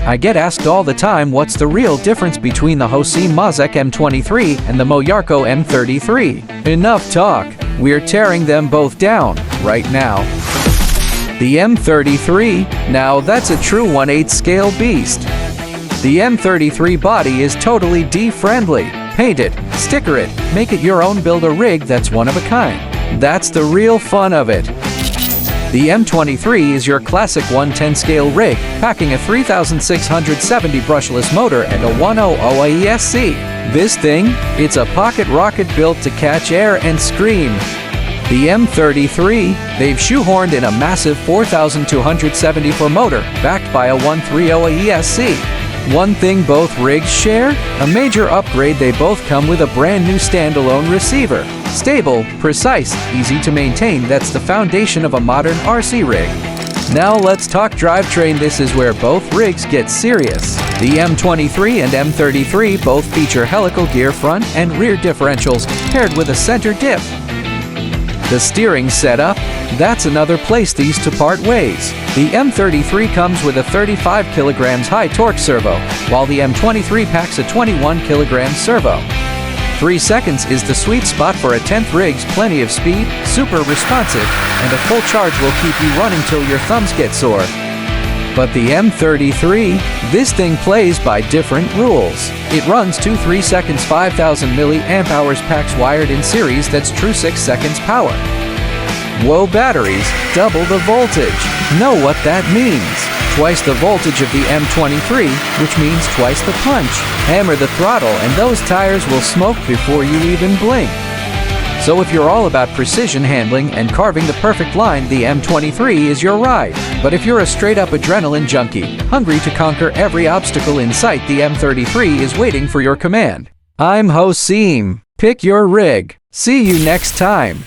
I get asked all the time what's the real difference between the Hosim Mazek M23 and the Mojarco M33. Enough talk, we're tearing them both down, right now. The M33, now that's a true 1/8 scale beast. The M33 body is totally D-friendly. Paint it, sticker it, make it your own, build a rig that's one of a kind. That's the real fun of it. The M23 is your classic 1/10 scale rig, packing a 3670 brushless motor and a 100 AESC. This thing, it's a pocket rocket built to catch air and scream. The M33, they've shoehorned in a massive 4274 motor, backed by a 130 AESC. One thing both rigs share? A major upgrade, they both come with a brand new standalone receiver. Stable, precise, easy to maintain, that's the foundation of a modern RC rig. Now let's talk drivetrain. This is where both rigs get serious. The M23 and M33 both feature helical gear front and rear differentials paired with a center diff. The steering setup, that's another place these two part ways. The M33 comes with a 35 kilograms high torque servo, while the M23 packs a 21 kilograms servo. 3 seconds is the sweet spot for a 10th rig's plenty of speed, super responsive, and a full charge will keep you running till your thumbs get sore. But the M33, this thing plays by different rules. It runs 2-3 seconds 5000 milliamp hours packs wired in series, that's true 6 seconds power. Whoa, batteries, double the voltage. Know what that means. Twice the voltage of the M23, which means twice the punch. Hammer the throttle and those tires will smoke before you even blink. So if you're all about precision handling and carving the perfect line, the M23 is your ride. But if you're a straight-up adrenaline junkie, hungry to conquer every obstacle in sight, the M33 is waiting for your command. I'm Hosim. Pick your rig. See you next time.